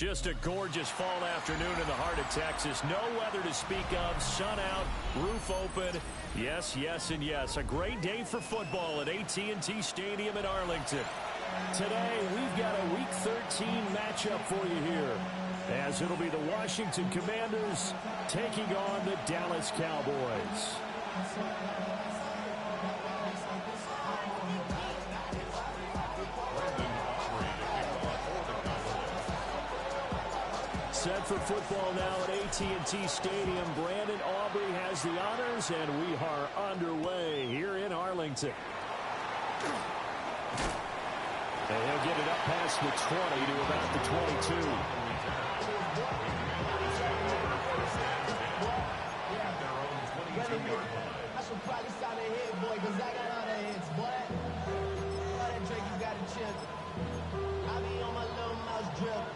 Just a gorgeous fall afternoon in the heart of Texas. No weather to speak of. Sun out, roof open. Yes, yes, and yes. A great day for football at AT&T Stadium in Arlington. Today, we've got a Week 13 matchup for you here, as it'll be the Washington Commanders taking on the Dallas Cowboys. Set for football now at AT&T Stadium. Brandon Aubrey has the honors, and we are underway here in Arlington. And he'll get it up past the 20 to about the 22. I should probably sign a hit, boy, because I got all the hits, boy. All that Drake, you got a chip. I be on my little mouse drip.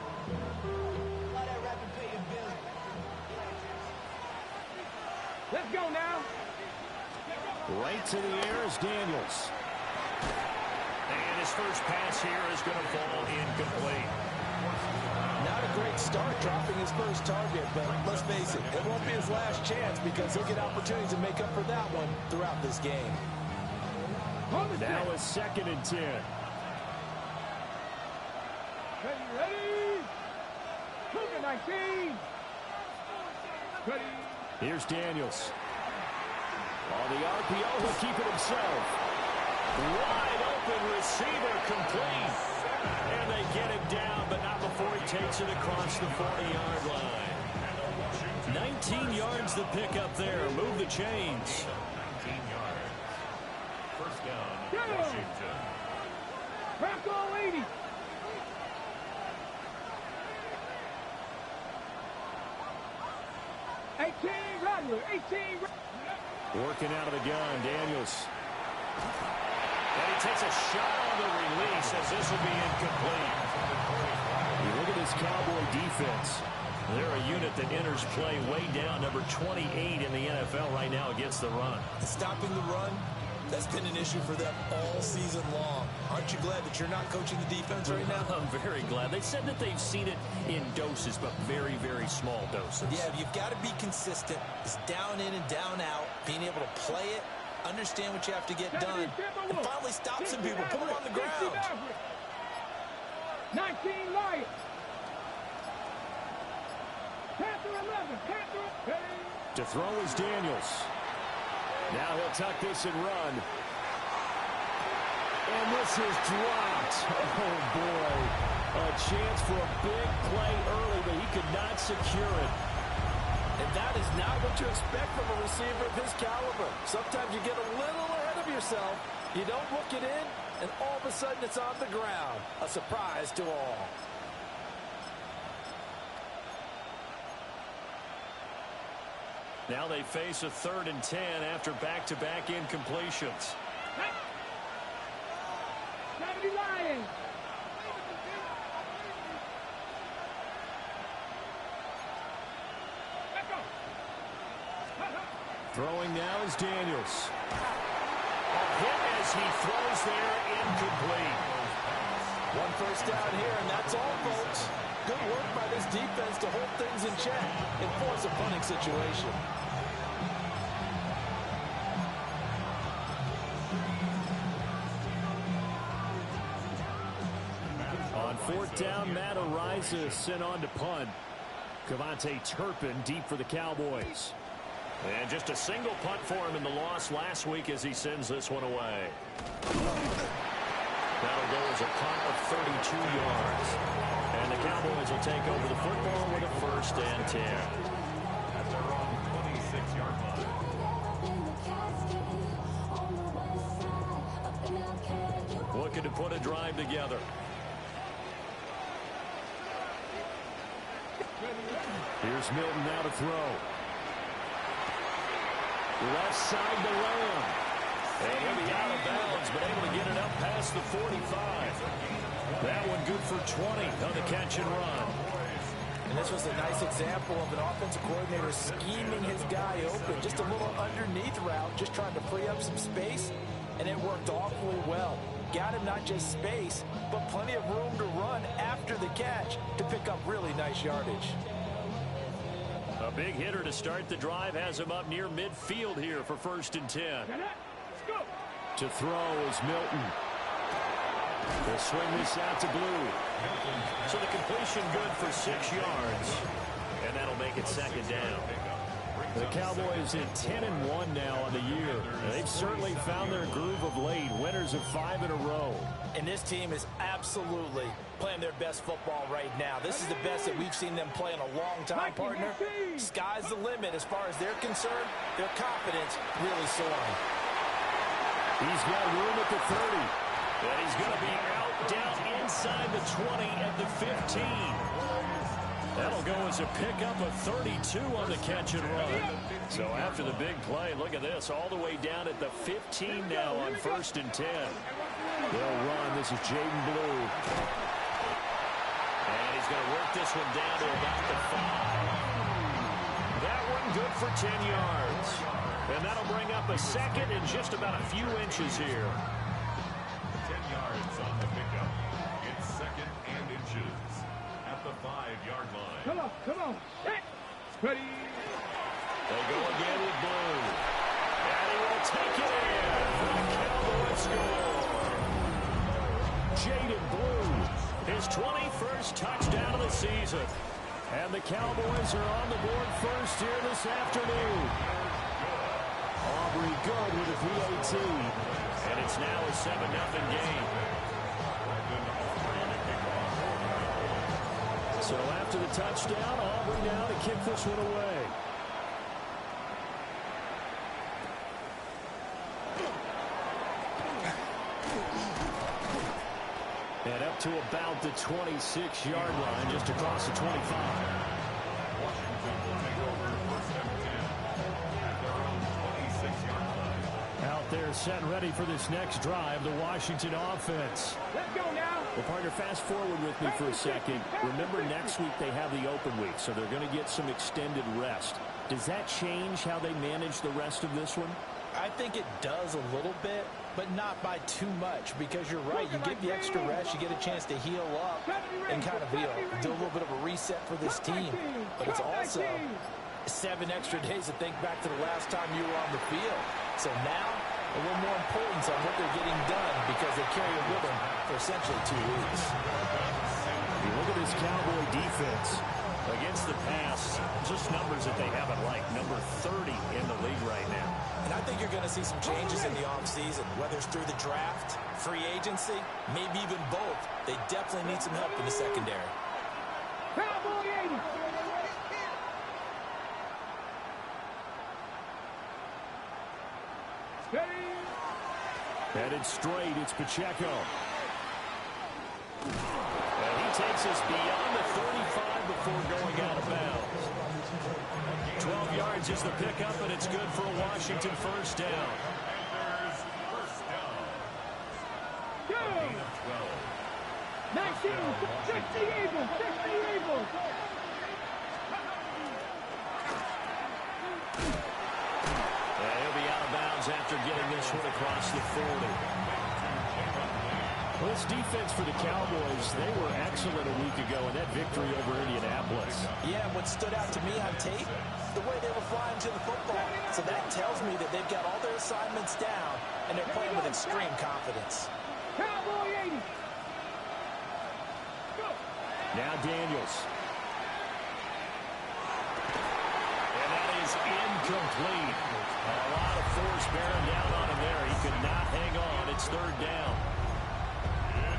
Let's go now. Right to the air is Daniels. And his first pass here is going to fall incomplete. Not a great start dropping his first target, but let's face it, it won't be his last chance because he'll get opportunities to make up for that one throughout this game. Now it's 2nd and 10. Ready? 19. Ready. Here's Daniels. On the RPO, he'll keep it himself. Wide open receiver complete. And they get him down, but not before he takes it across the 40-yard line. 19 yards the pick up there. Move the chains. 19 yards. First down, Washington. Back all 80. Working out of the gun, Daniels. And he takes a shot on the release as this will be incomplete. You look at this Cowboy defense. They're a unit that enters play way down, number 28 in the NFL right now against the run. Stopping the run, that's been an issue for them all season long. Aren't you glad that you're not coaching the defense right now? I'm very glad. They said that they've seen it in doses, but very, very small doses. Yeah, you've got to be consistent. It's down in and down out, being able to play it, understand what you have to get done, and finally stop some people, put them on the ground. 19 Lions. Panther 11. Panther. To throw is Daniels. Now he'll tuck this and run. And this is dropped. Oh, boy. A chance for a big play early, but he could not secure it. And that is not what you expect from a receiver of his caliber. Sometimes you get a little ahead of yourself. You don't look it in, and all of a sudden it's on the ground. A surprise to all. Now they face a 3rd and 10 after back-to-back incompletions. 70 Lions. Throwing now is Daniels. A hit as he throws there, incomplete. One first down here, and that's all, folks. Good work by this defense to hold things in check and force a punting situation. On 4th down, Matt Ariza sent on to punt. Cavante Turpin deep for the Cowboys. And just a single punt for him in the loss last week as he sends this one away. That'll go as a punt of 32 yards. And the Cowboys will take over the football with a 1st and 10. At their own 26-yard line. Looking to put a drive together. Here's Milton now to throw. Left side to Lamb. And he'll be out of bounds, but able to get it up past the 45. That one good for 20 on the catch and run. And this was a nice example of an offensive coordinator scheming his guy open. Just a little underneath route, just trying to free up some space, and it worked awfully well. got him not just space, but plenty of room to run after the catch to pick up really nice yardage. A big hitter to start the drive has him up near midfield here for 1st and 10. To throw is Milton. They'll swing this out to Blue. So the completion good for 6 yards. And that'll make it 2nd down. The Cowboys at 10-1 now on the year. They've certainly found their groove of late. Winners of 5 in a row. And this team is absolutely playing their best football right now. This is the best that we've seen them play in a long time, partner. Sky's the limit as far as they're concerned. Their confidence really soaring. He's got room at the 30. And he's going to be out down inside the 20 at the 15. That'll go as a pickup of 32 on the catch and run. So after the big play, look at this, all the way down at the 15 now on 1st and 10. They'll run. This is Jaden Blue. And he's going to work this one down to about the 5. That one good for 10 yards. And that'll bring up a 2nd and just about a few inches here. 10 yards on the pickup. It's 2nd and inches at the 5-yard line. Come on. Ready. They go again with Blue. And he will take it in for the Cowboys score. Jaden Blue, his 21st touchdown of the season. And the Cowboys are on the board first here this afternoon. Aubrey good with a PAT. And it's now a 7-0 game. So after the touchdown, Aubrey now to kick this one away. And up to about the 26-yard line, just across the 25. Out there set and ready for this next drive, the Washington offense. Let's go now. Well, partner, fast forward with me for a second. Remember, next week they have the open week, so they're going to get some extended rest. Does that change how they manage the rest of this one? I think it does a little bit, but not by too much, because you're right. You get the extra rest, you get a chance to heal up and kind of do a little bit of a reset for this team. But it's also 7 extra days to think back to the last time you were on the field. So now, a little more importance on what they're getting done, because they carry it with them for essentially 2 weeks. You look at this Cowboy defense against the pass, just numbers that they haven't liked. Number 30 in the league right now. And I think you're going to see some changes in the offseason, whether it's through the draft, free agency, maybe even both. They definitely need some help in the secondary. Cowboy 80. Steady. Headed straight, it's Pacheco. And he takes us beyond the 35 before going out of bounds. 12 yards is the pickup, and it's good for a Washington first down. Go. 19. 60 Eagles. 60 Eagles. He'll be out of bounds after getting this one across the 40. Well, this defense for the Cowboys, they were excellent a week ago in that victory over Indianapolis. Yeah, what stood out to me on tape, the way they were flying to the football. So that tells me that they've got all their assignments down, and they're playing with extreme confidence. Cowboy 80. Go. Now Daniels. And that is incomplete. A lot of force bearing down on him there. He could not hang on. It's 3rd down.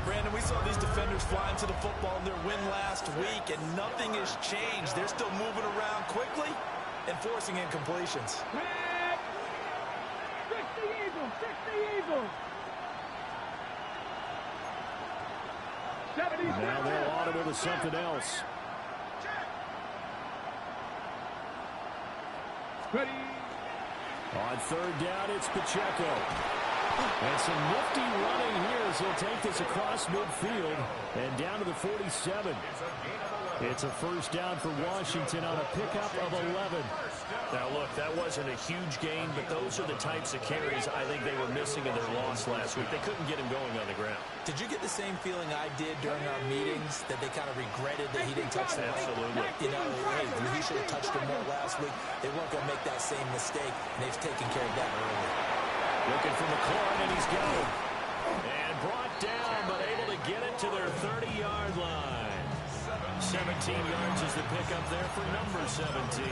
Brandon, we saw these defenders flying to the football in their win last week, and nothing has changed. They're still moving around quickly and forcing incompletions. 60 Eagles. 60 Eagles. 70. Now they'll audible to something else. Ready. On 3rd down, it's Pacheco. And some nifty running here as he'll take this across midfield and down to the 47. It's a gain of 11. It's a first down for Washington on a pickup of 11. Now, look, that wasn't a huge gain, but those are the types of carries I think they were missing in their loss last week. They couldn't get him going on the ground. Did you get the same feeling I did during our meetings, that they kind of regretted that he didn't touch the ball? Absolutely. You know, hey, he should have touched him more last week. They weren't going to make that same mistake, and they've taken care of that early. Looking for McLaurin, and he's got him. And brought down, but able to get it to their 30-yard line. 17 yards is the pickup there for number 17.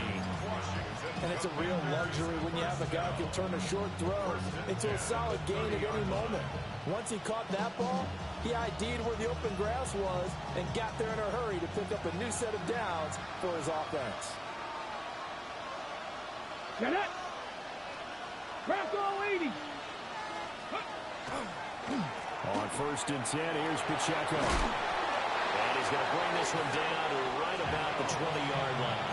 And it's a real luxury when you have a guy who can turn a short throw into a solid gain at any moment. Once he caught that ball, he ID'd where the open grass was and got there in a hurry to pick up a new set of downs for his offense. Get it. Bronco 80. On 1st and 10, here's Pacheco. And he's going to bring this one down to right about the 20-yard line.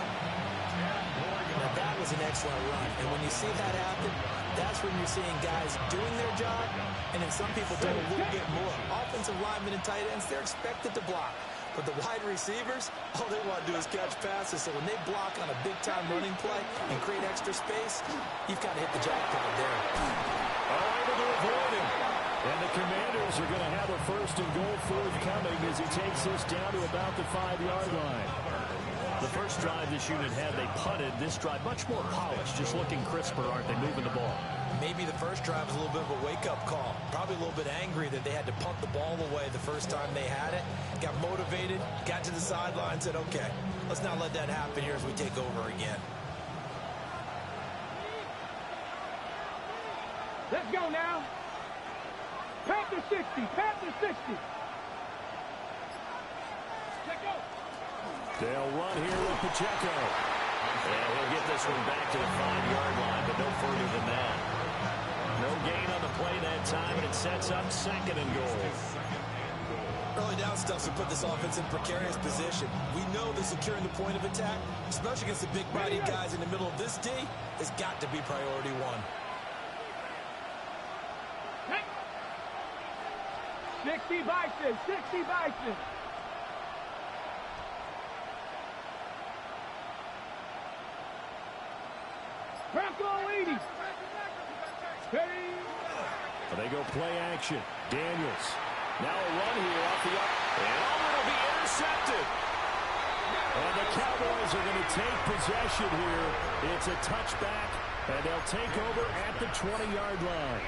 Now that was an excellent run, and when you see that happen, that's when you're seeing guys doing their job, and then some people do a little bit more. Offensive linemen and tight ends, they're expected to block. But the wide receivers, all they want to do is catch passes. So when they block on a big-time running play and create extra space, you've got to hit the jackpot there. Able to avoid him. And the Commanders are going to have a 1st and goal forthcoming as he takes this down to about the 5-yard line. The first drive this unit had, they punted. This drive, much more polished, just looking crisper, aren't they, moving the ball? Maybe the first drive was a little bit of a wake-up call. Probably a little bit angry that they had to punt the ball away the first time they had it. Got motivated, got to the sideline, said, okay, let's not let that happen here as we take over again. Let's go now. Panther 60. Panther 60. Let's go. They'll run here with Pacheco. And he'll get this one back to the 5-yard line, but no further than that. No gain on the play that time, and it sets up 2nd and goal. Early down stuff to put this offense in precarious position. We know that securing the point of attack, especially against the big body guys in the middle of this D, has got to be priority one. 60 Bison. 60 Bison. Bronco 80. Steady. They go play action. Daniels. Now a run here off the up. And it'll be intercepted. And the Cowboys are going to take possession here. It's a touchback, and they'll take over at the 20-yard line.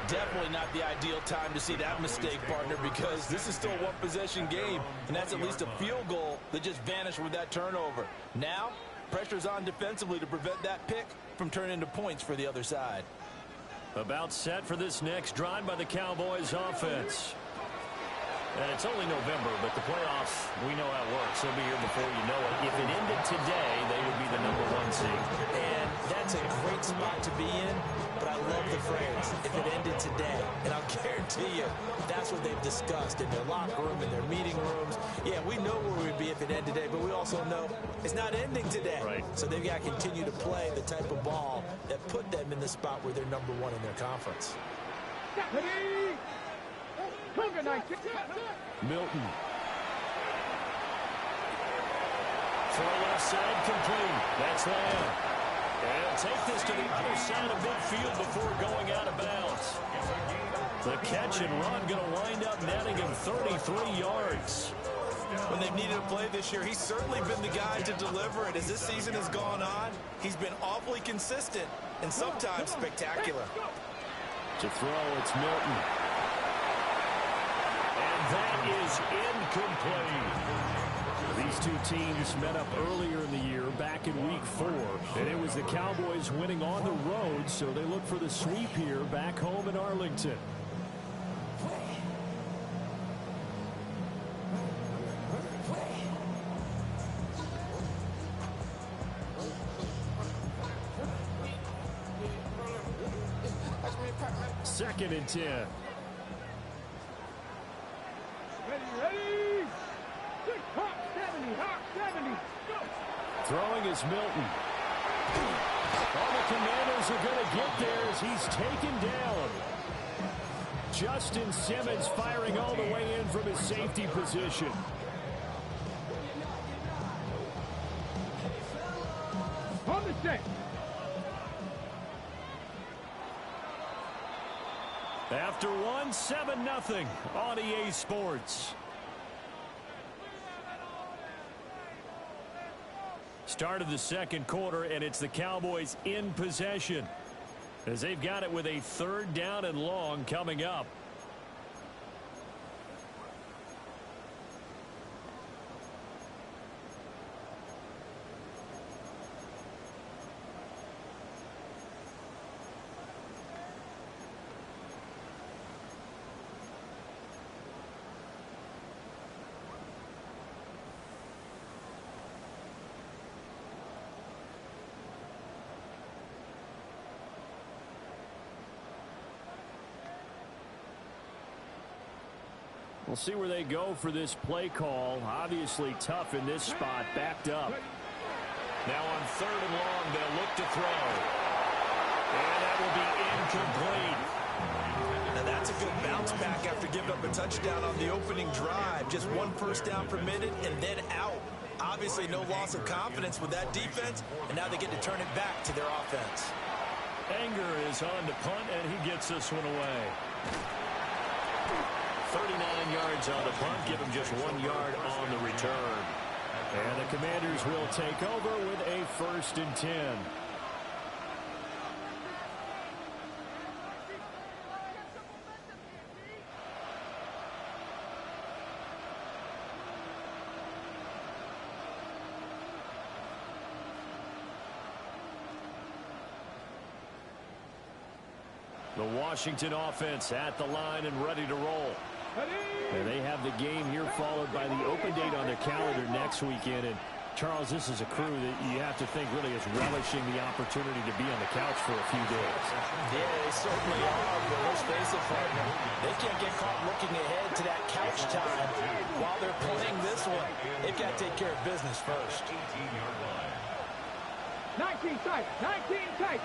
Definitely not the ideal time to see that mistake, partner, because this is still a one-possession game, and that's at least a field goal that just vanished with that turnover. Now, pressure's on defensively to prevent that pick from turning into points for the other side. About set for this next drive by the Cowboys offense. And it's only November, but the playoffs, we know how it works. They'll be here before you know it. If it ended today, they would be the #1 seed. And that's a great spot to be in, but I love the phrase, if it ended today. And I'll guarantee you, that's what they've discussed in their locker room, in their meeting rooms. Yeah, we know where we'd be if it ended today, but we also know it's not ending today. Right. So they've got to continue to play the type of ball that put them in the spot where they're #1 in their conference. Ready. Milton. Throw left side complete. That's Lamb. And take this to the other side of midfield before going out of bounds. The catch and run going to wind up netting him 33 yards. When they've needed a play this year, he's certainly been the guy to deliver it. As this season has gone on, he's been awfully consistent and sometimes spectacular. To throw, it's Milton. And that is incomplete. These two teams met up earlier in the year, back in week 4. And it was the Cowboys winning on the road, so they look for the sweep here back home in Arlington. Second and 10. Ready. Hawk 70. Hawk 70. Go. Throwing is Milton. All the Commanders are going to get there as he's taken down. Justin Simmons firing all the way in from his safety position. Set. After one, 7-0 on EA Sports. Start of the second quarter, and it's the Cowboys in possession as they've got it with a 3rd down and long coming up. We'll see where they go for this play call. Obviously tough in this spot, backed up. Now on 3rd and long, they'll look to throw. And that will be incomplete. Now that's a good bounce back after giving up a touchdown on the opening drive. Just 1 first down per minute and then out. Obviously no loss of confidence with that defense, and now they get to turn it back to their offense. Anger is on to punt, and he gets this one away. 39 yards on the punt, give him just 1 yard on the return. And the Commanders will take over with a 1st and 10. The Washington offense at the line and ready to roll. And they have the game here followed by the open date on their calendar next weekend. And Charles, this is a crew that you have to think really is relishing the opportunity to be on the couch for a few days. Yeah, they certainly are, but let's face it, partner, they can't get caught looking ahead to that couch time while they're playing this one. They've got to take care of business first. 19 tight, 19 tight.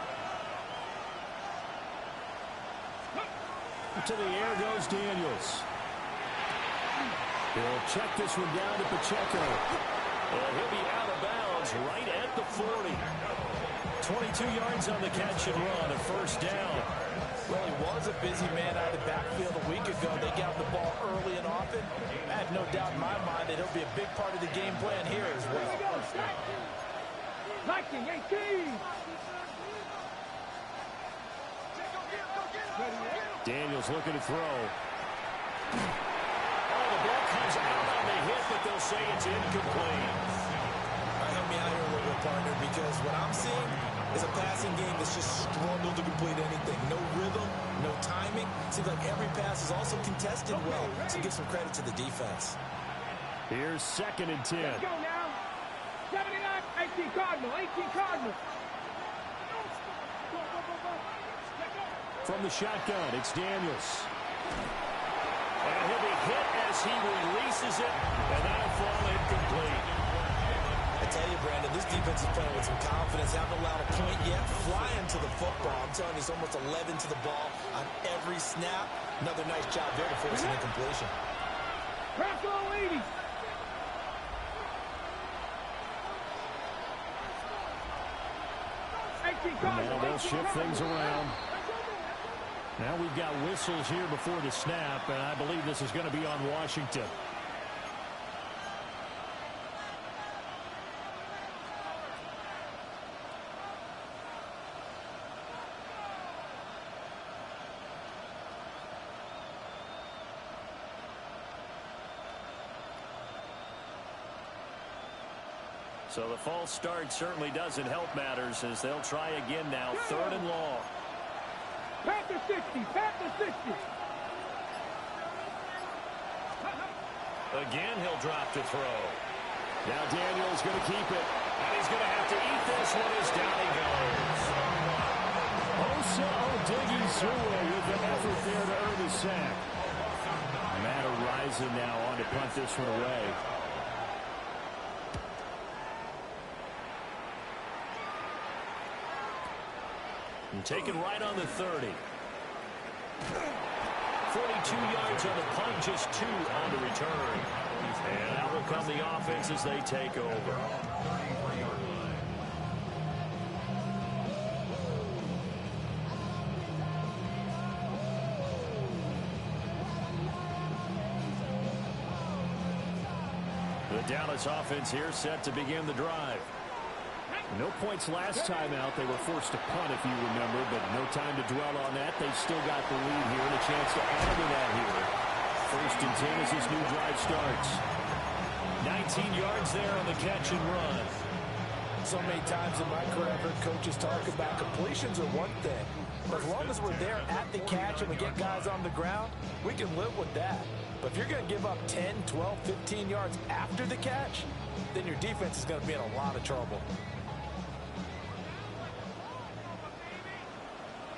To the air goes Daniels. He'll check this one down to Pacheco. And he'll be out of bounds right at the 40. 22 yards on the catch and run, a 1st down. Well, he was a busy man out of the backfield a week ago. They got the ball early and often. I have no doubt in my mind that he'll be a big part of the game plan here as well. 19, 18. Daniels looking to throw. The ball comes out on the hit, but they'll say it's incomplete. Help me out here a little bit, partner, because what I'm seeing is a passing game that's just struggled to complete anything. No rhythm, no timing. Seems like every pass is also contested well, so give some credit to the defense. Here's 2nd and 10. Let's go now. 79, 18 Cardinal, 18 Cardinal. From the shotgun, it's Daniels. And he'll be hit as he releases it, and that'll fall incomplete. I tell you, Brandon, this defense is playing with some confidence. Haven't allowed a point yet. Flying to the football. I'm telling you, it's almost 11 to the ball on every snap. Another nice job there to force an incompletion. Press on, ladies. Now they'll shift things around. Now we've got whistles here before the snap, and I believe this is going to be on Washington. So the false start certainly doesn't help matters as they'll try again now, 3rd and long. Panther 60, Panther 60. Again, he'll drop to throw. Now Daniel's going to keep it, and he's going to have to eat this one as down he goes. Osa Odigizua with the effort there to earn the sack. Matt Horizon now on to punt this one away. And taken right on the 30. 42 yards on the punt, just 2 on the return. And out will come the offense as they take over. The Dallas offense here set to begin the drive. No points last time out. They were forced to punt, if you remember, but no time to dwell on that. They've still got the lead here and a chance to add to that here. 1st and 10 as this new drive starts. 19 yards there on the catch and run. So many times in my career, I've heard coaches talk about completions are one thing. But as long as we're there at the catch and we get guys on the ground, we can live with that. But if you're going to give up 10, 12, 15 yards after the catch, then your defense is going to be in a lot of trouble.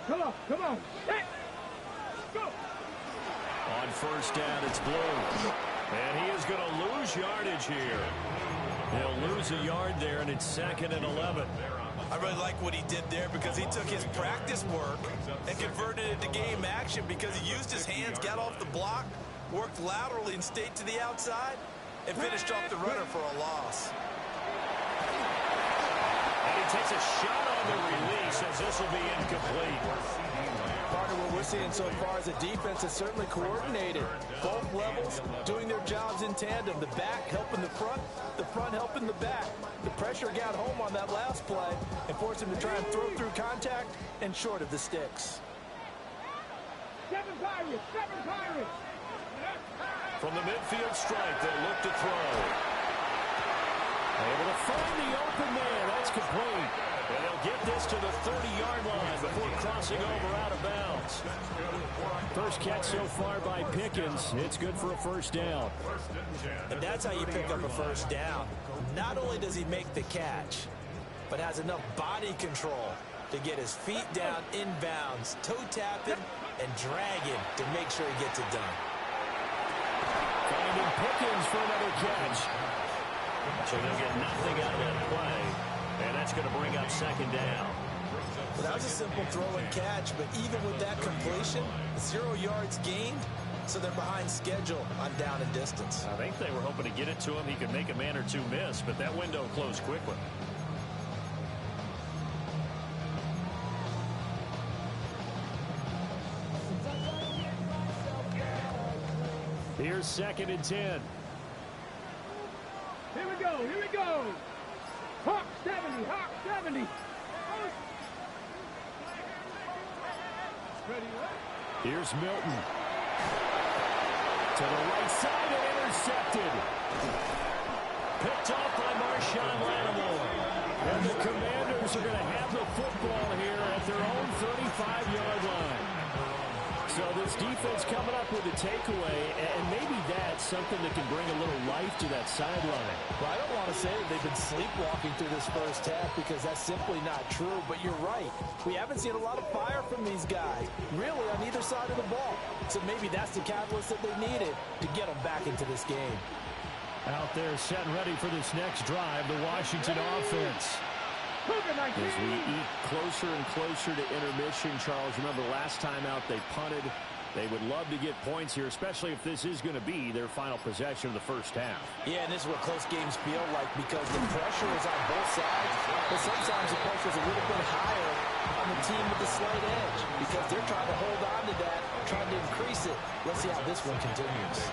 Come on. Hey. Go. On 1st down, it's Blue. And he is going to lose yardage here. He'll lose a yard there, and it's 2nd and 11. I really like what he did there because he took his practice work and converted it to game action because he used his hands, got off the block, worked laterally and stayed to the outside, and finished off the runner for a loss. And he takes a shot on the release as this will be incomplete. Part of what we're seeing so far is a defense that's certainly coordinated. Both levels doing their jobs in tandem. The back helping the front helping the back. The pressure got home on that last play and forced him to try and throw through contact and short of the sticks. 7 Pirates. From the midfield stripe, they'll look to throw. Able to find the open man. That's complete. And they'll get this to the 30-yard line before crossing over out of bounds. First catch so far by Pickens. It's good for a 1st down. And that's how you pick up a 1st down. Not only does he make the catch, but has enough body control to get his feet down inbounds, toe tapping, and dragging to make sure he gets it done. Finding Pickens for another catch. So they'll get nothing out of that play. And that's going to bring up 2nd down. Well, that was a simple throw and catch, but even with that completion, 0 yards gained, so they're behind schedule on down and distance. I think they were hoping to get it to him. He could make a man or two miss, but that window closed quickly. Here's 2nd and 10. Here we go. Hawk 70. Ready, Here's Milton. To the right side and intercepted. Picked off by Marshawn Lattimore. And the Commanders are going to have the football here at their own 35-yard line. So this defense coming up with a takeaway, and maybe that's something that can bring a little life to that sideline. Well, I don't want to say that they've been sleepwalking through this 1st half because that's simply not true, but you're right. We haven't seen a lot of fire from these guys, really, on either side of the ball. So maybe that's the catalyst that they needed to get them back into this game. Out there set and ready for this next drive, the Washington offense. As we eat closer and closer to intermission, Charles, remember last time out they punted. They would love to get points here, especially if this is going to be their final possession of the 1st half. Yeah, and this is what close games feel like because the pressure is on both sides, but sometimes the pressure is a little bit higher on the team with the slight edge because they're trying to hold on to that, trying to increase it. Let's see how this one continues.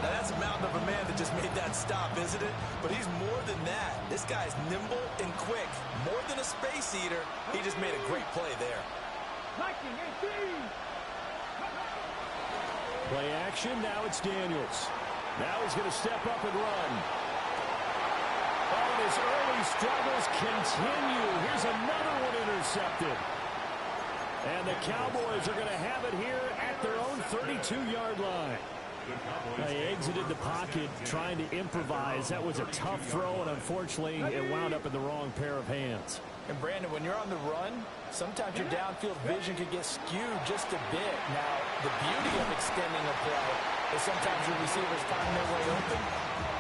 Now, that's a mountain of a man that just made that stop, isn't it? But he's more than that. This guy's nimble and quick. More than a space eater, he just made a great play there. Play action, now it's Daniels. Now he's going to step up and run. Oh, and his early struggles continue. Here's another one intercepted. And the Cowboys are going to have it here at their own 32-yard line. They exited the pocket trying to improvise. That was a tough throw, and unfortunately, it wound up in the wrong pair of hands. And, Brandon, when you're on the run, sometimes your downfield vision can get skewed just a bit. Now, the beauty of extending a play is sometimes your receivers find their way open,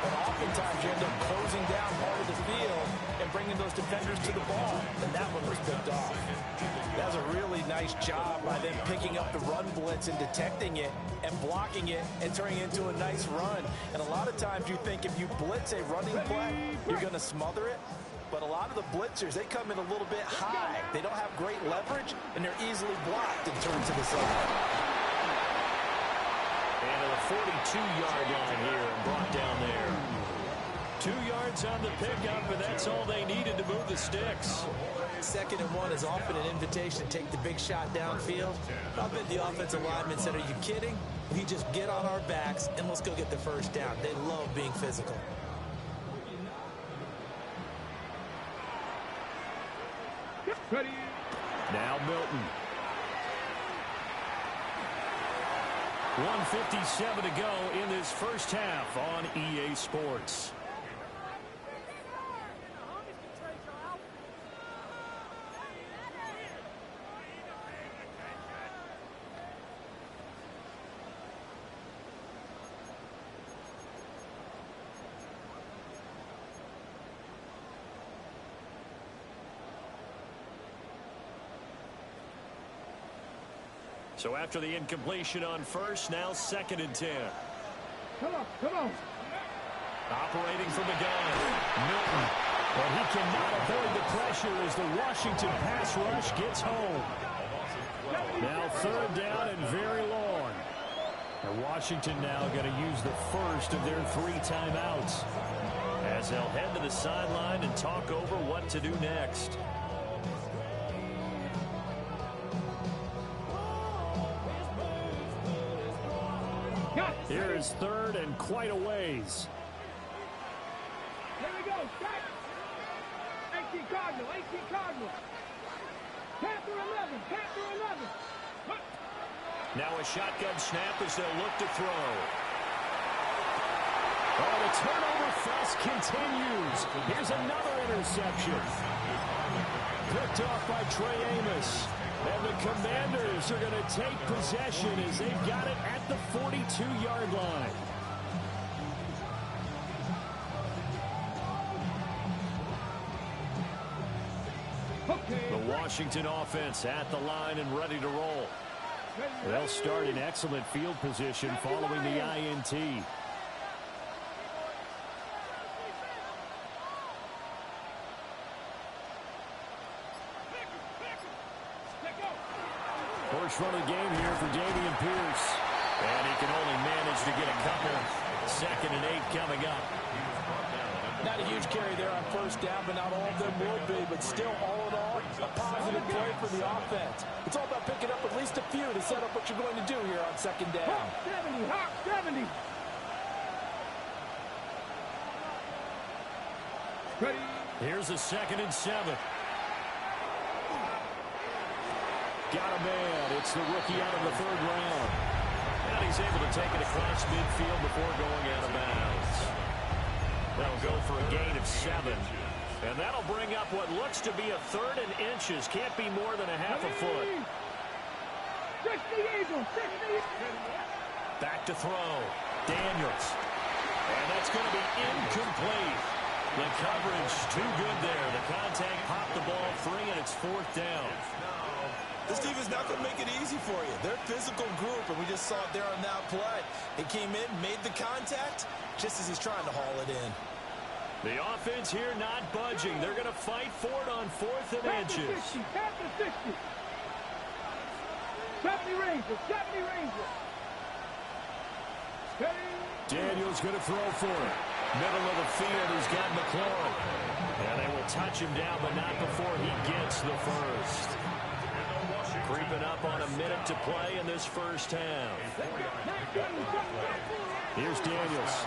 but oftentimes you end up closing down part of the field and bringing those defenders to the ball, and that one was picked off. That was a really nice job by them picking up the run blitz and detecting it and blocking it and turning it into a nice run. And a lot of times you think if you blitz a running play, you're going to smother it. But a lot of the blitzers, they come in a little bit high. They don't have great leverage, and they're easily blocked and turned to the side. And at the 42-yard line here and brought down there. yards on the pickup, and that's all they needed to move the sticks. 2nd and 1 is often an invitation to take the big shot downfield. I bet the offensive lineman said, are you kidding? We just get on our backs and let's go get the first down. They love being physical. Ready. Now Milton. 1:57 to go in this first half on EA Sports. So after the incompletion on first, now 2nd and 10. Come on, come on. Operating from the gun, Milton. But he cannot avoid the pressure as the Washington pass rush gets home. Now 3rd down and very long. And Washington now going to use the first of their 3 timeouts, as they'll head to the sideline and talk over what to do next. Here is 3rd and quite a ways. Here we go. Strike. 18 Cardinal. 18 Cardinal. Panther 11. Panther 11. Now a shotgun snap as they'll look to throw. Oh, the turnover fest continues. Here's another interception. Picked off by Trey Amos. And the Commanders are going to take possession as they've got it at the 42-yard line. The Washington offense at the line and ready to roll. They'll start in excellent field position following the INT. First run of the game here for Dameon Pierce. And he can only manage to get a couple. 2nd and 8 coming up. Not a huge carry there on first down, but not all of them will be. But still, all in all, a positive play for the offense. It's all about picking up at least a few to set up what you're going to do here on 2nd down. Hawk 70. Hawk 70. Ready. Here's a 2nd and 7. Got a man. It's the rookie out of the 3rd round. And he's able to take it across midfield before going out of bounds. They'll go for a gain of 7. And that'll bring up what looks to be a 3rd and inches. Can't be more than a half a foot. 60 Eagles. 60. Back to throw. Daniels. And that's going to be incomplete. The coverage too good there. The contact popped the ball free, and it's 4th down. This defense not going to make it easy for you. They're a physical group, and we just saw it there on that play. It came in, made the contact, just as he's trying to haul it in. The offense here not budging. They're going to fight for it on 4th and inches. 60. 60. 70 Rangers. 70 Rangers. Daniels going to throw for it. Middle of the field, he's got McLaurin. And they will touch him down, but not before he gets the first. Creeping up on a minute to play in this first half. Here's Daniels.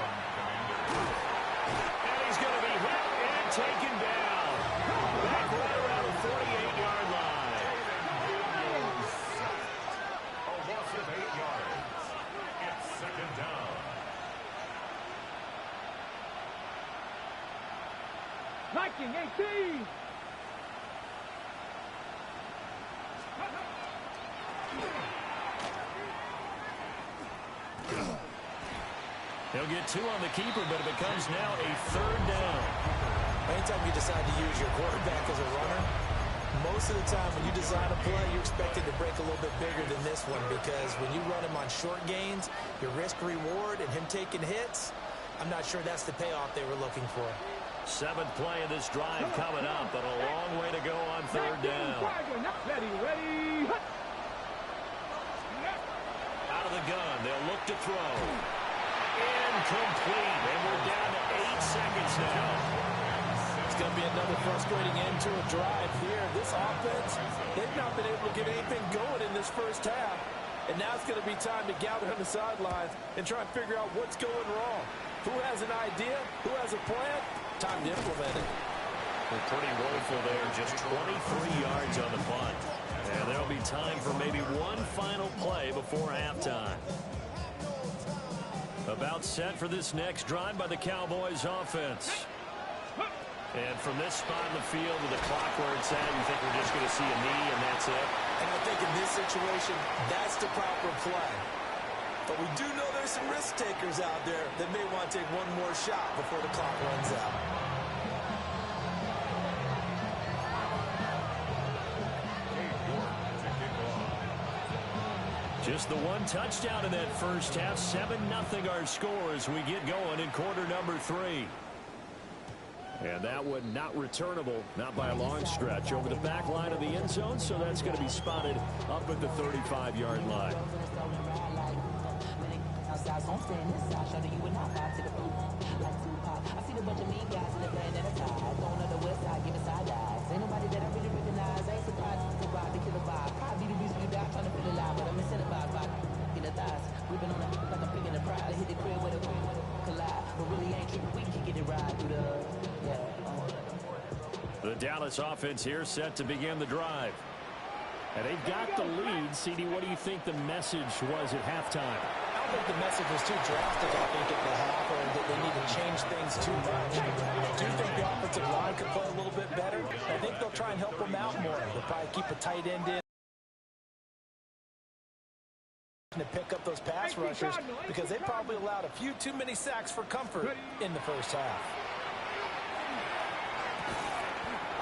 And he's going to be hit and taken down. Back right around the 48-yard line. A loss of 8 yards. It's 2nd down. Viking 18. He'll get 2 on the keeper, but it becomes now a 3rd down. Anytime you decide to use your quarterback as a runner, most of the time when you design a play, you're expected to break a little bit bigger than this one, because when you run him on short gains, your risk-reward and him taking hits, I'm not sure that's the payoff they were looking for. 7th play of this drive coming up, but a long way to go on 3rd down. Ready. Out of the gun, they'll look to throw. Incomplete, and we're down to 8 seconds now. the frustrating end to a drive here. This offense, they've not been able to get anything going in this first half. And now it's going to be time to gather on the sidelines and try and figure out what's going wrong. Who has an idea? Who has a plan? Time to implement it. They're pretty woeful there. Just 23 yards on the punt. And there'll be time for maybe one final play before halftime. About set for this next drive by the Cowboys offense. And from this spot in the field with the clock where it's at, you think we're just going to see a knee and that's it? And I think in this situation, that's the proper play. But we do know there's some risk takers out there that may want to take one more shot before the clock runs out. Just the one touchdown in that first half. 7-0 our score as we get going in quarter number 3. And that one not returnable, not by a long stretch, over the back line of the end zone, so that's going to be spotted up at the 35-yard line. The Dallas offense here set to begin the drive. And they've got the lead. CD, what do you think the message was at halftime? I don't think the message was too drastic, I think, at the half, or that they need to change things too much. I do think the offensive line could play a little bit better. I think they'll try and help them out more. They'll probably keep a tight end in to pick up those pass rushers because they probably allowed a few too many sacks for comfort in the first half.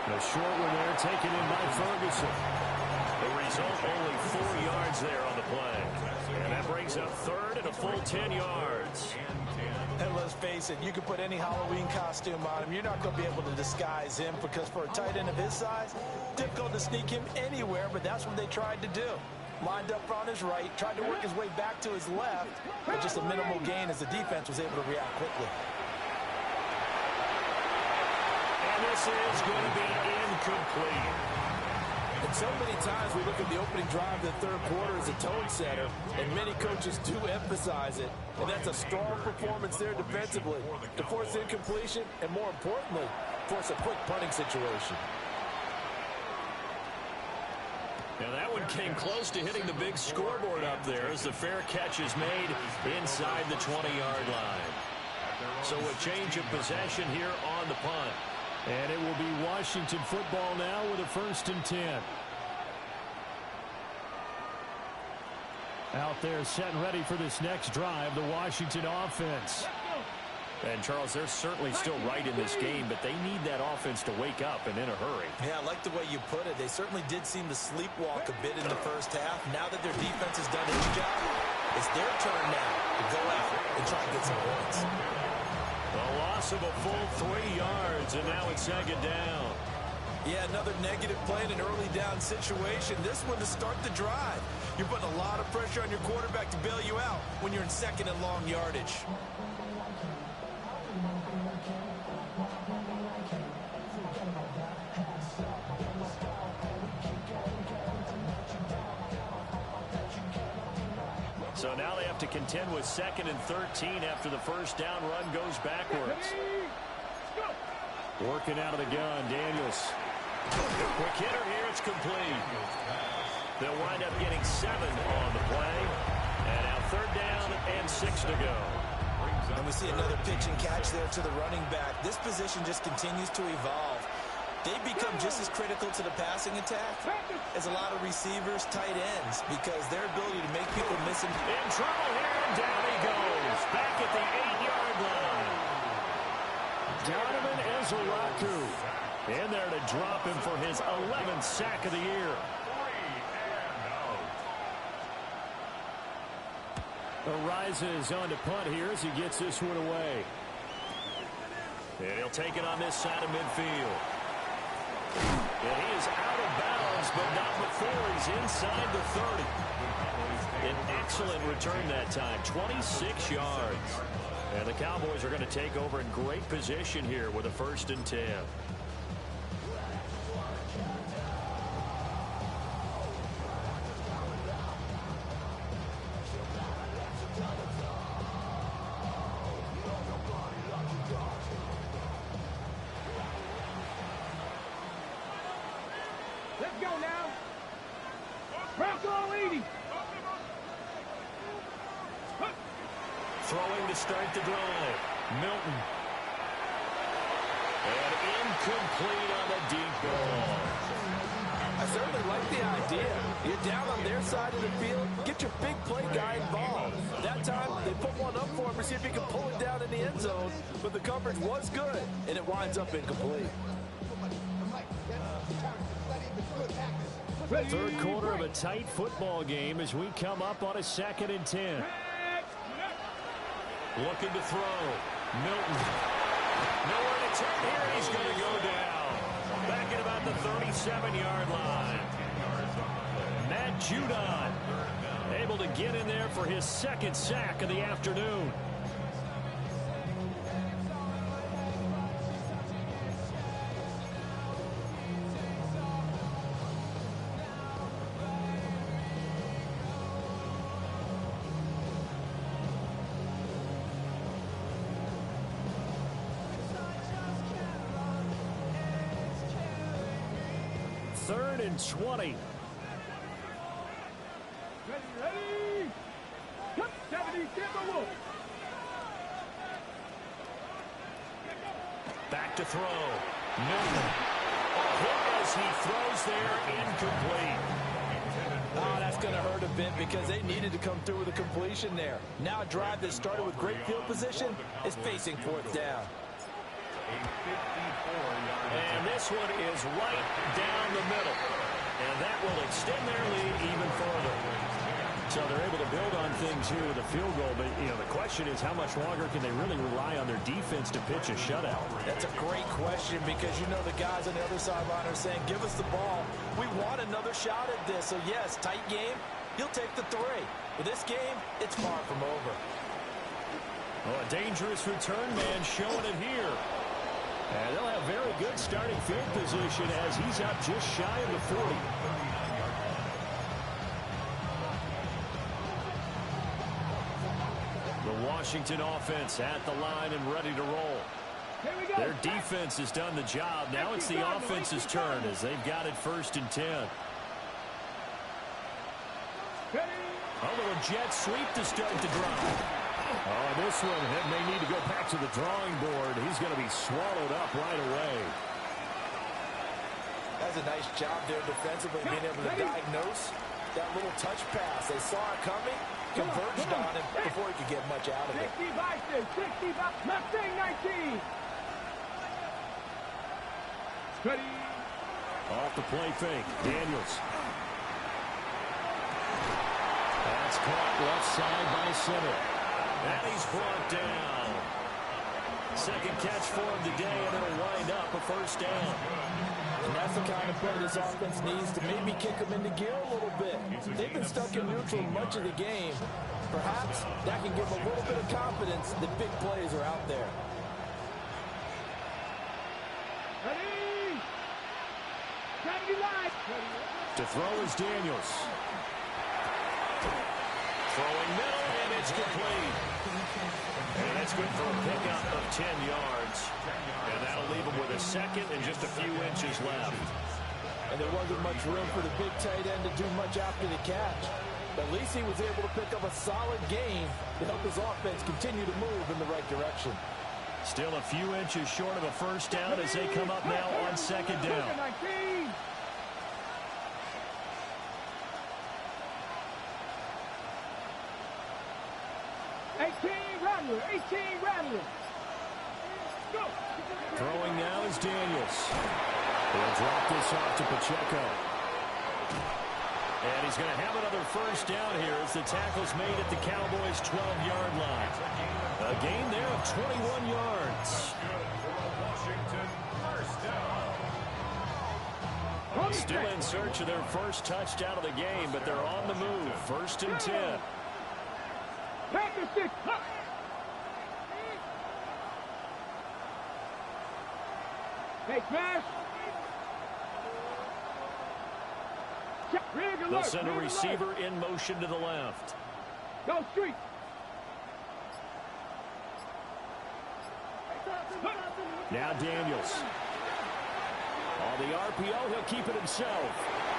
The short one there taken in by Ferguson. The result, only 4 yards there on the play. And that brings up third and a full 10 yards. And let's face it, you can put any Halloween costume on him. You're not going to be able to disguise him because for a tight end of his size, difficult to sneak him anywhere, but that's what they tried to do. Lined up on his right, tried to work his way back to his left, but just a minimal gain as the defense was able to react quickly. And this is going to be incomplete. And so many times we look at the opening drive of the third quarter as a tone setter, and many coaches do emphasize it. And that's a strong performance there defensively to force incompletion and, more importantly, force a quick punting situation. Now that one came close to hitting the big scoreboard up there as the fair catch is made inside the 20-yard line. So a change of possession here on the punt. And it will be Washington football now with a 1st and 10. Out there set and ready for this next drive, the Washington offense. And, Charles, they're certainly still right in this game, but they need that offense to wake up and in a hurry. Yeah, I like the way you put it. They certainly did seem to sleepwalk a bit in the first half. Now that their defense has done its job, it's their turn now to go out and try and get some points. A loss of a full 3 yards, and now it's 2nd down. Yeah, another negative play in an early down situation. This one to start the drive. You're putting a lot of pressure on your quarterback to bail you out when you're in 2nd and long yardage. So now they have to contend with 2nd and 13 after the first down run goes backwards. Working out of the gun, Daniels. Quick hitter here, it's complete. They'll wind up getting 7 on the play. And now 3rd down and 6 to go. And we see another pitch and catch there to the running back. This position just continues to evolve. They become just as critical to the passing attack as a lot of receivers, tight ends, because their ability to make people miss him. In trouble here, and down he goes. Back at the 8-yard line. Donovan Ezeraku in there to drop him for his 11th sack of the year. Arises on to punt here as he gets this one away. And he'll take it on this side of midfield. And he is out of bounds, but not before he's inside the 30. An excellent return that time, 26 yards. And the Cowboys are going to take over in great position here with a 1st and 10. throwing to start the drive. Milton. And incomplete on the deep ball. I certainly like the idea. You're down on their side of the field. Get your big play guy involved. That time, they put one up for him to see if he can pull it down in the end zone. But the coverage was good, and it winds up incomplete. Third quarter of a tight football game as we come up on a 2nd and 10. Looking to throw. Milton. Nowhere to turn here. He's going to go down. Back at about the 37-yard line. Matt Judon able to get in there for his 2nd sack of the afternoon. Third and 20. Ready. 70, Back to throw. Milton. As he throws there, incomplete. Oh, that's going to hurt a bit because they needed to come through with a completion there. Now a drive that started with great field position is facing 4th down. And this one is right down the middle. And that will extend their lead even further. So they're able to build on things here with a field goal. But, you know, the question is how much longer can they really rely on their defense to pitch a shutout? That's a great question because, you know, the guys on the other sideline are saying, give us the ball. We want another shot at this. So, yes, tight game. He'll take the 3. But this game, it's far from over. Oh, a dangerous return man showing it here. And they'll have very good starting field position as he's out just shy of the 40. The Washington offense at the line and ready to roll. Their defense has done the job. Now it's the offense's turn as they've got it 1st and 10. A little jet sweep to start the drive. Oh, this one may need to go back to the drawing board. He's going to be swallowed up right away. That's a nice job there defensively, being able to diagnose that little touch pass. They saw it coming, converged on him before he could get much out of it. 65, Mustang 19. Ready. Off the play fake. Daniels. That's caught left side by center. And he's brought down. 2nd catch for him today, and it'll wind up a 1st down. And that's the kind of play this offense needs to maybe kick them into gear a little bit. They've been stuck in neutral much of the game. Perhaps that can give them a little bit of confidence that big plays are out there. Ready. 70 line. To throw is Daniels. Throwing middle, and it's complete. And that's good for a pickup of 10 yards. And that'll leave him with a 2nd and just a few inches left. And there wasn't much room for the big tight end to do much after the catch. But at least he was able to pick up a solid gain to help his offense continue to move in the right direction. Still a few inches short of a 1st down as they come up now on 2nd down. 18 Rattler. Go. Throwing now is Daniels. He'll drop this off to Pacheco. And he's going to have another 1st down here as the tackle's made at the Cowboys' 12-yard line. A gain there of 21 yards. Washington, 1st down. Still in search of their 1st touchdown of the game, but they're on the move. 1st and 10. Packers 6. Hey, smash. They'll send a receiver in motion to the left. Go street. Now Daniels. On the RPO, he'll keep it himself.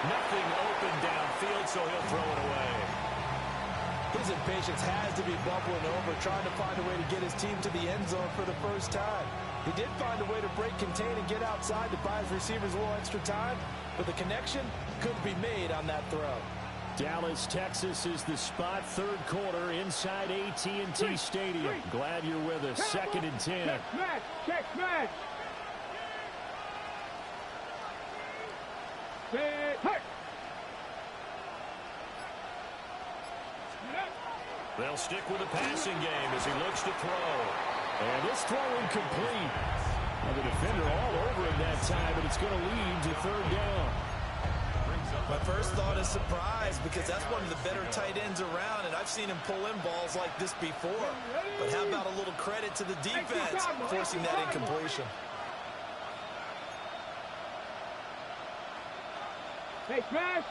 Nothing open downfield, so he'll throw it away. His impatience has to be bubbling over, trying to find a way to get his team to the end zone for the first time. He did find a way to break contain and get outside to buy his receivers a little extra time, but the connection couldn't be made on that throw. Dallas, Texas is the spot. Third quarter inside AT&T Stadium. Glad you're with us. 2nd and 10. Check smash. Check smash. Hey. They'll stick with the passing game as he looks to throw. And this throw incomplete. And the defender all over him that time, but it's going to lead to 3rd down. My first thought is surprise, because that's one of the better tight ends around, and I've seen him pull in balls like this before. But how about a little credit to the defense forcing that incompletion? Hey, smash.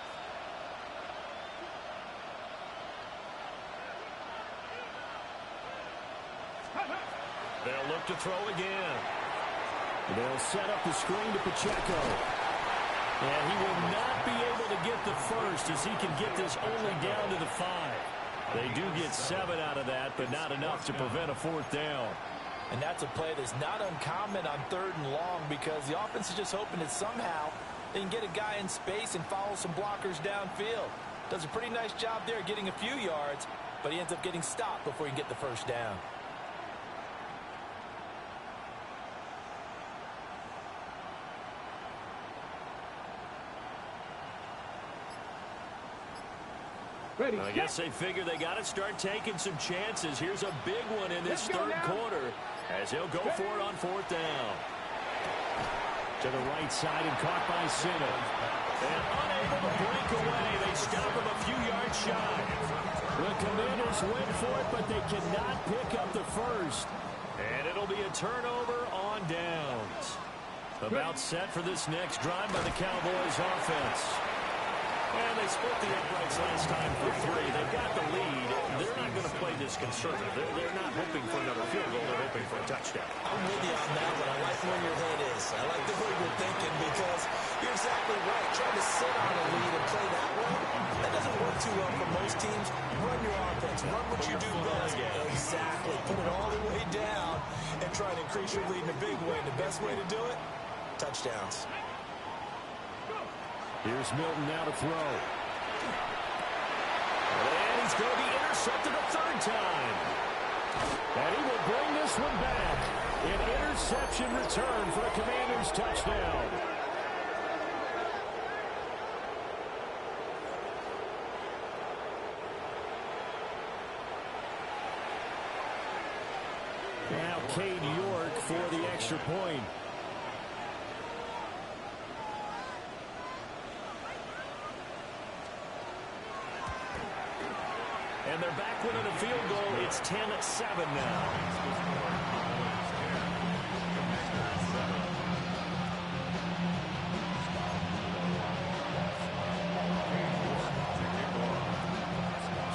They'll look to throw again. They'll set up the screen to Pacheco. And he will not be able to get the first as he can get this only down to the 5. They do get 7 out of that, but not enough to prevent a 4th down. And that's a play that's not uncommon on 3rd and long, because the offense is just hoping that somehow they can get a guy in space and follow some blockers downfield. Does a pretty nice job there getting a few yards, but he ends up getting stopped before he can get the first down. Ready. I guess they figure they got to start taking some chances. Here's a big one in this 3rd quarter as he'll go for it on 4th down. To the right side and caught by Sinner. And unable to break away. They stop him a few yards shy. The Commanders went for it, but they cannot pick up the first. And it'll be a turnover on downs. About set for this next drive by the Cowboys offense. And they split the uprights last time for 3. They've got the lead. They're not going to play this conservative. They're not hoping for another field goal. They're hoping for a touchdown. I'm with you on that one. I like where your head is. I like the way you're thinking, because you're exactly right. Trying to sit on a lead and play that way, that doesn't work too well for most teams. Run your offense. Run what you do best. Exactly. Put it all the way down and try to increase your lead in a big way. And the best way to do it, touchdowns. Here's Milton now to throw. And he's going to be intercepted a 3rd time. And he will bring this one back. An interception return for a Commanders touchdown. Now Cade York for the extra point. And they're back winning a field goal. It's 10-7 now.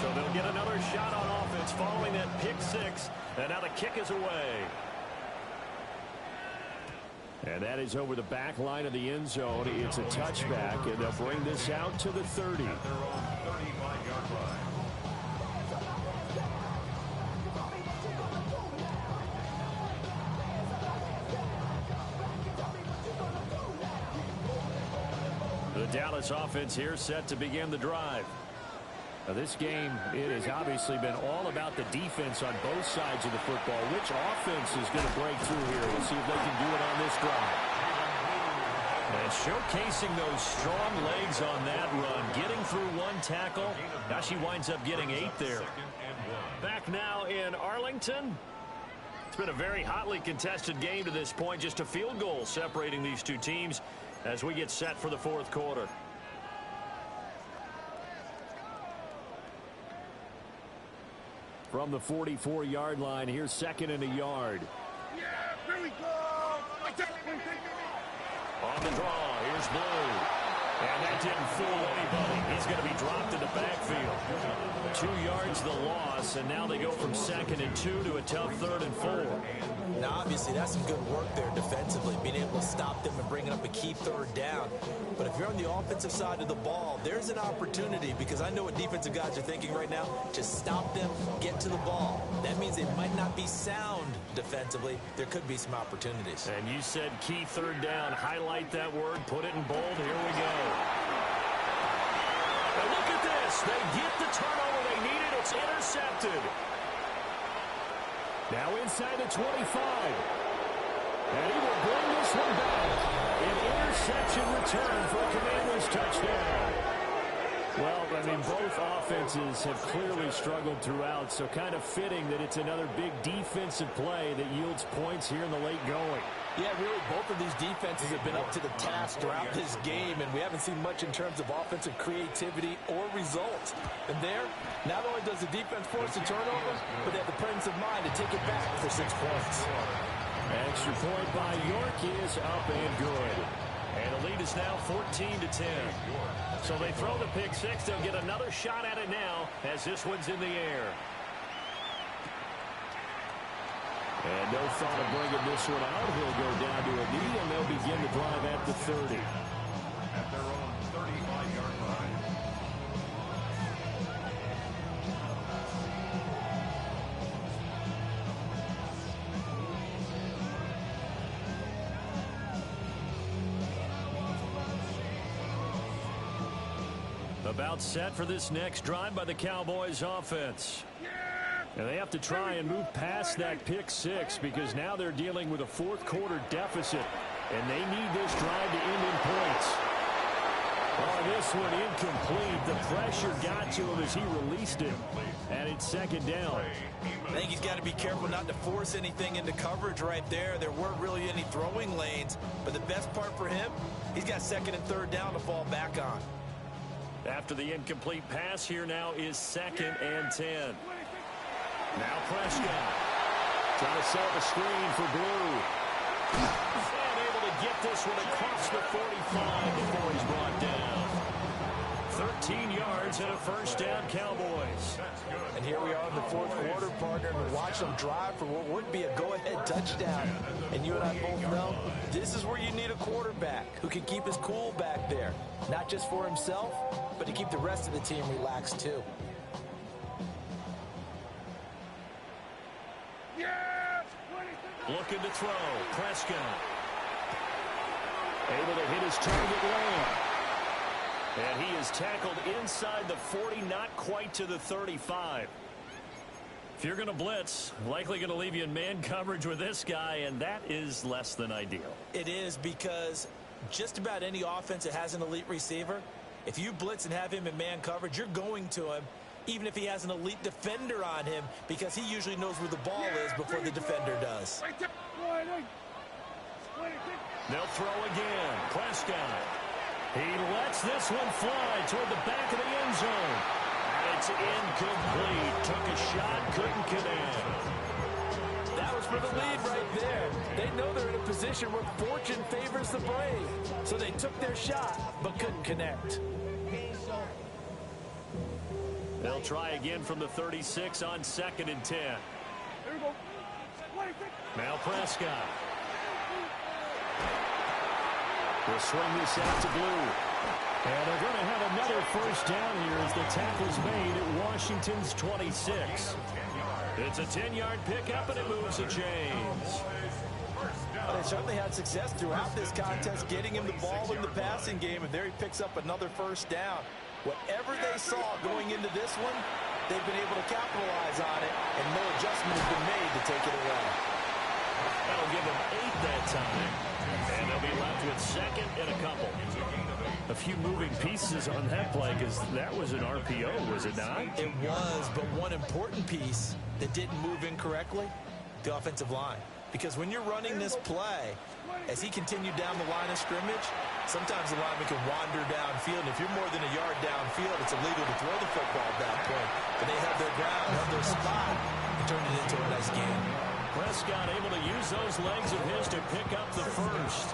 So they'll get another shot on offense following that pick 6. And now the kick is away. And that is over the back line of the end zone. It's a touchback, and they'll bring this out to the 30. The Dallas offense here set to begin the drive. Now this game, it has obviously been all about the defense on both sides of the football. Which offense is going to break through here? We'll see if they can do it on this drive. And showcasing those strong legs on that run. Getting through 1 tackle. Now she winds up getting 8 there. Back now in Arlington. It's been a very hotly contested game to this point. Just a field goal separating these two teams as we get set for the 4th quarter. From the 44-yard line, here's 2nd and a yard. Yeah, here we go. On the draw, here's Blue. And that didn't fool anybody. He's going to be dropped in the backfield. 2 yards the loss, and now they go from 2nd and 2 to a tough 3rd and 4. Now, obviously, that's some good work there defensively, being able to stop them and bringing up a key 3rd down. But if you're on the offensive side of the ball, there's an opportunity, because I know what defensive guys are thinking right now. Just stop them, get to the ball. That means they might not be sound defensively. There could be some opportunities. And you said key 3rd down. Highlight that word. Put it in bold. Here we go. Now look at this. They get the turnover they needed. It's intercepted. Now inside the 25. And he will bring this one back. An interception return for a Commanders touchdown. Well, I mean, both offenses have clearly struggled throughout, so kind of fitting that it's another big defensive play that yields points here in the late going. Yeah, really, both of these defenses have been up to the task throughout this game, and we haven't seen much in terms of offensive creativity or results. And there, not only does the defense force a turnover, but they have the presence of mind to take it back for 6 points. Extra point by York is up and good. And the lead is now 14-10. So they throw the pick 6. They'll get another shot at it now as this one's in the air. And no thought of bringing this one out. He'll go down to a knee, and they'll begin the drive at the 30. At their own 35-yard line. About set for this next drive by the Cowboys offense. And they have to try and move past that pick 6 because now they're dealing with a 4th quarter deficit. And they need this drive to end in points. Oh, this one incomplete. The pressure got to him as he released it. And it's 2nd down. I think he's got to be careful not to force anything into coverage right there. There weren't really any throwing lanes. But the best part for him, he's got 2nd and 3rd down to fall back on. After the incomplete pass, here now is 2nd and 10. Now Prescott trying to set up a screen for Blue. And able to get this one across the 45 before he's brought down. 13 yards and a 1st down, Cowboys. And here we are in the 4th quarter, partner, and watch them drive for what would be a go-ahead touchdown. And you and I both know this is where you need a quarterback who can keep his cool back there. Not just for himself, but to keep the rest of the team relaxed too. Looking to throw. Prescott. Able to hit his target Lamb. And he is tackled inside the 40, not quite to the 35. If you're going to blitz, likely going to leave you in man coverage with this guy, and that is less than ideal. It is, because just about any offense that has an elite receiver, if you blitz and have him in man coverage, you're going to him, even if he has an elite defender on him, because he usually knows where the ball is before the defender does. They'll throw again. Prescott. He lets this one fly toward the back of the end zone. And it's incomplete. Took a shot, couldn't connect. That was for the lead right there. They know they're in a position where fortune favors the brave. So they took their shot, but couldn't connect. They'll try again from the 36 on 2nd and 10. Now Prescott. We'll swing this out to Blue. And they're going to have another 1st down here as the tackle's made at Washington's 26. It's a 10-yard pickup, and it moves the chains. Well, they certainly had success throughout this contest, getting him the ball in the passing game, and there he picks up another 1st down. Whatever they saw going into this one, they've been able to capitalize on it, and no adjustment has been made to take it away. That'll give them 8 that time. And they'll be left with 2nd and a couple. A few moving pieces on that play, because that was an RPO, was it not? It was, but one important piece that didn't move incorrectly, the offensive line. Because when you're running this play, as he continued down the line of scrimmage, sometimes the lineman can wander downfield. And if you're more than a yard downfield, it's illegal to throw the football at that point. But they held their ground, held their spot, and turned it into a nice game. Prescott able to use those legs of his to pick up the 1st.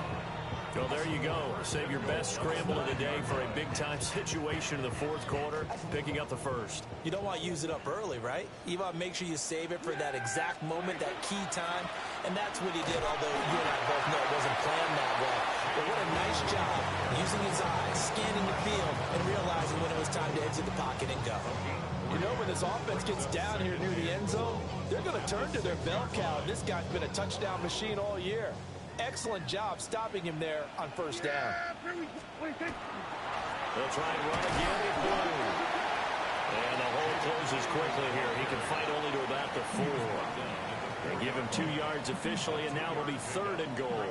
Well, there you go. Save your best scramble of the day for a big-time situation in the fourth quarter, picking up the first. You don't want to use it up early, right? You want to make sure you save it for that exact moment, that key time, and that's what he did, although you and I both know it wasn't planned that way. But what a nice job using his eyes, scanning the field, and realizing when it was time to exit the pocket and go. You know, when this offense gets down here near the end zone, they're going to turn to their bell cow. This guy's been a touchdown machine all year. Excellent job stopping him there on first down. They'll try and run again. And the hole closes quickly here. He can fight only to about the 4. They give him 2 yards officially, and now it'll be 3rd and goal.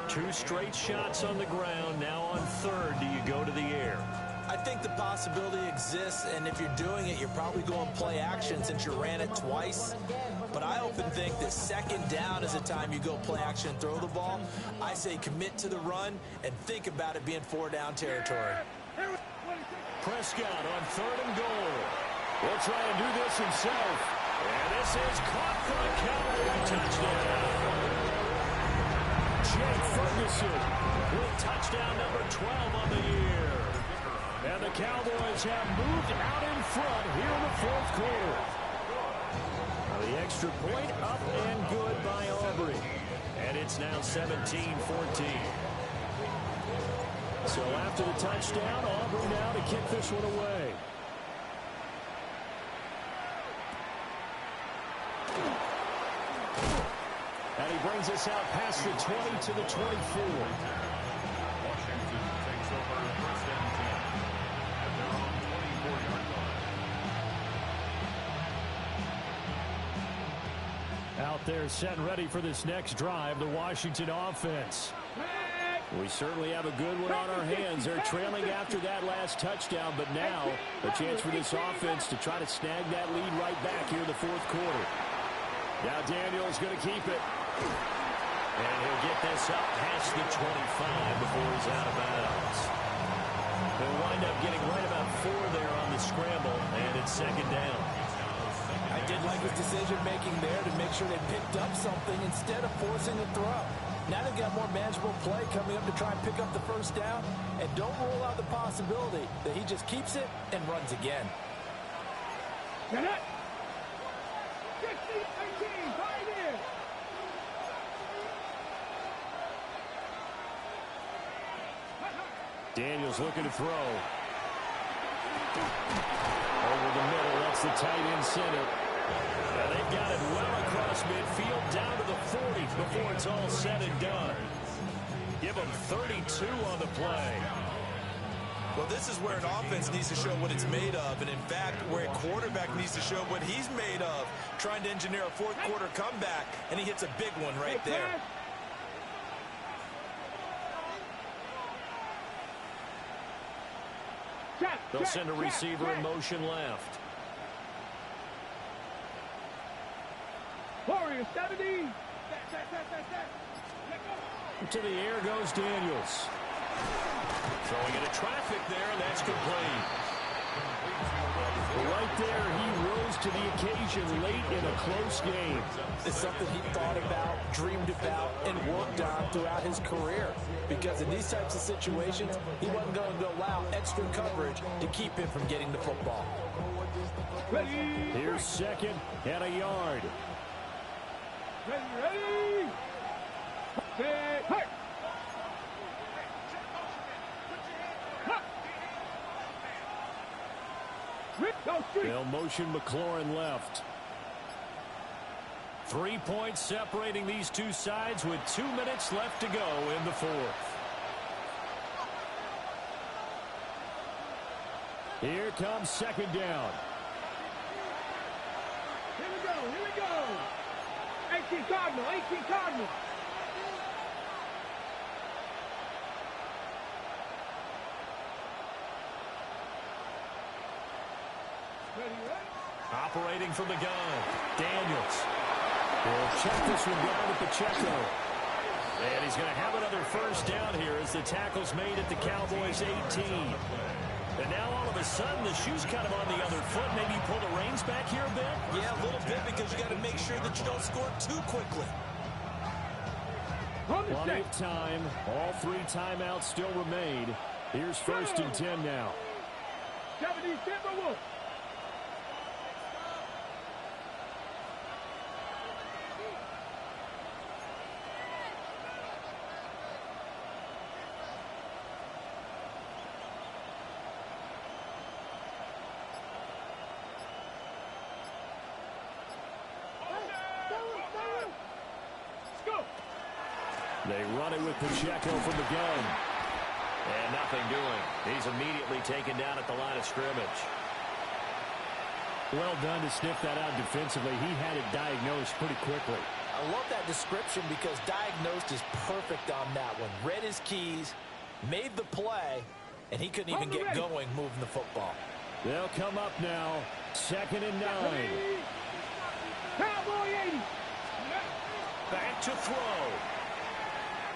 2 straight shots on the ground. Now on 3rd, do you go to the air? I think the possibility exists, and if you're doing it, you're probably going play action since you ran it twice. But I often think that 2nd down is the time you go play action and throw the ball. I say commit to the run and think about it being 4-down territory. Prescott on 3rd and goal. Will try and do this himself. And this is caught for a Cowboy touchdown. Jake Ferguson with touchdown number 12 on the year. And the Cowboys have moved out in front here in the fourth quarter. Now the extra point up and good by Aubrey. And it's now 17-14. So after the touchdown, Aubrey now to kick this one away. And he brings us out past the 20 to the 24. Washington takes over 1st and 10 at their own 24-yard line. Out there set and ready for this next drive, the Washington offense. We certainly have a good one on our hands. They're trailing after that last touchdown, but now a chance for this offense to try to snag that lead right back here in the fourth quarter. Now Daniel's going to keep it. And he'll get this up past the 25 before he's out of bounds. They'll wind up getting right about 4 there on the scramble, and it's 2nd down. I did like his decision-making there to make sure they picked up something instead of forcing a throw. Now they've got more manageable play coming up to try and pick up the 1st down, and don't rule out the possibility that he just keeps it and runs again. Get it! 16, 18, right in! Daniels looking to throw. Over the middle, that's the tight end center. Now they've got it well across midfield, down to the 40 before it's all said and done. Give them 32 on the play. Well, this is where an offense needs to show what it's made of, and in fact, where a quarterback needs to show what he's made of, trying to engineer a fourth quarter comeback, and he hits a big one right there. They'll send a receiver in motion left. Warrior 70. To the air goes Daniels. Throwing into traffic there, and that's complete. Right there, he rose to the occasion late in a close game. It's something he thought about, dreamed about, and worked on throughout his career. Because in these types of situations, he wasn't going to allow extra coverage to keep him from getting the football. Here's 2nd and a yard. Ready? Hey! They'll motion McLaurin left. 3 points separating these two sides with 2 minutes left to go in the fourth. Here comes 2nd down. Here we go. 18 Cardinal. Operating from the gun, Daniels. He'll check this one down to Pacheco. And he's going to have another 1st down here as the tackle's made at the Cowboys 18. And now all of a sudden the shoe's kind of on the other foot. Maybe you pull the reins back here a bit? Yeah, a little bit, because you got to make sure that you don't score too quickly. Plenty of time. All 3 timeouts still remain. Here's 1st and 10 now. 70 Timberwolves. They run it with Pacheco from the gun. And nothing doing. He's immediately taken down at the line of scrimmage. Well done to sniff that out defensively. He had it diagnosed pretty quickly. I love that description because diagnosed is perfect on that one. Read his keys, made the play, and he couldn't even get going moving the football. They'll come up now. 2nd and 9. Cowboy 80. Back to throw.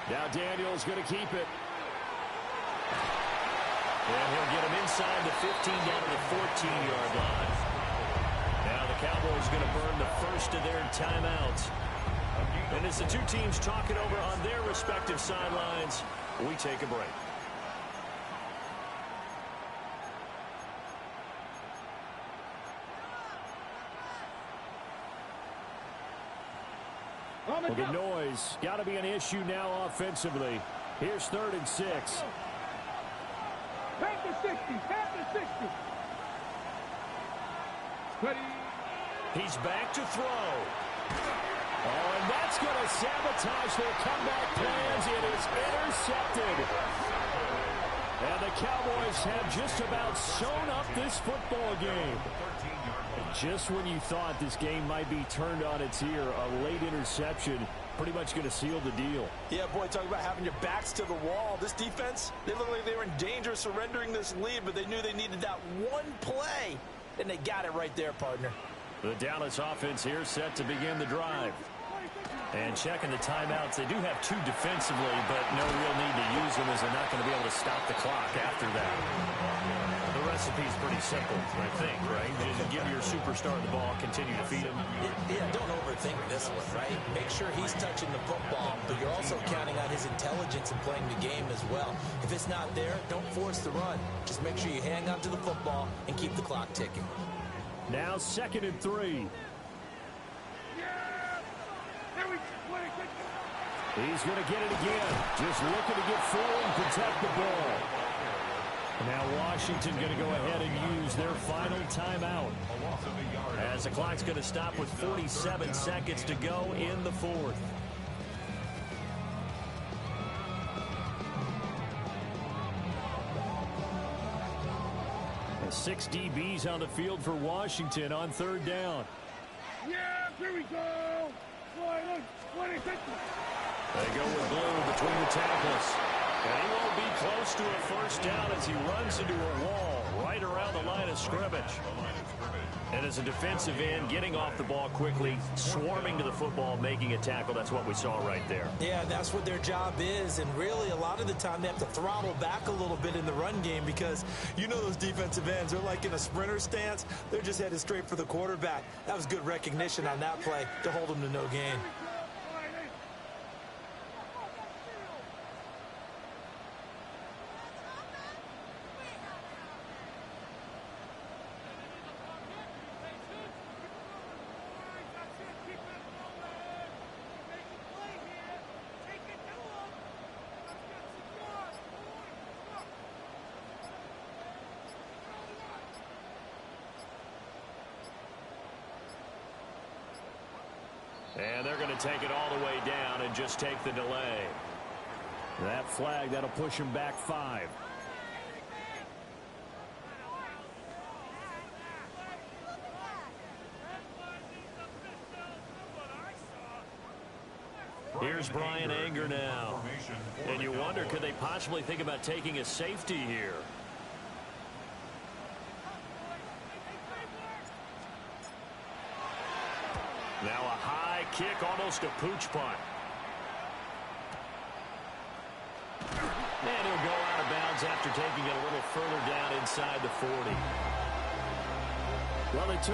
Now Daniel's going to keep it. And he'll get him inside the 15 down to the 14-yard line. Now the Cowboys going to burn the first of their timeouts. And as the 2 teams talk it over on their respective sidelines, we take a break. Well, the noise got to be an issue now offensively. Here's 3rd and 6. Panther 60. Panther 60. Ready. He's back to throw. Oh, and that's going to sabotage their comeback plans. It is intercepted. And the Cowboys have just about sewn up this football game. Just when you thought this game might be turned on its ear, a late interception pretty much going to seal the deal. Yeah, boy, talk about having your backs to the wall. This defense, they looked like they were in danger of surrendering this lead, but they knew they needed that one play, and they got it right there, partner. The Dallas offense here set to begin the drive. And checking the timeouts, they do have 2 defensively, but no real need to use them as they're not going to be able to stop the clock after that. The recipe's pretty simple, I think, right? Just give your superstar the ball, continue to feed him. Yeah, don't overthink this one, right? Make sure he's touching the football, but you're also counting on his intelligence in playing the game as well. If it's not there, don't force the run. Just make sure you hang on to the football and keep the clock ticking. Now 2nd and 3. He's going to get it again. Just looking to get forward and protect the ball. Now Washington going to go ahead and use their final timeout. As the clock's going to stop with 47 seconds to go in the 4th. The 6 DBs on the field for Washington on 3rd down. Yeah, here we go. 20, 50. They go with blue between the tackles. And he won't be close to a first down as he runs into a wall right around the line of scrimmage. And as a defensive end, getting off the ball quickly, swarming to the football, making a tackle, that's what we saw right there. Yeah, that's what their job is. And really, a lot of the time, they have to throttle back a little bit in the run game because you know those defensive ends, they're like in a sprinter stance. They're just headed straight for the quarterback. That was good recognition on that play to hold them to no gain. And they're going to take it all the way down and just take the delay. That flag, that'll push him back 5. Here's Brian Anger now. And you wonder, could they possibly think about taking a safety here? Now a high kick, almost a pooch punt. And he'll go out of bounds after taking it a little further down inside the 40. Well, they took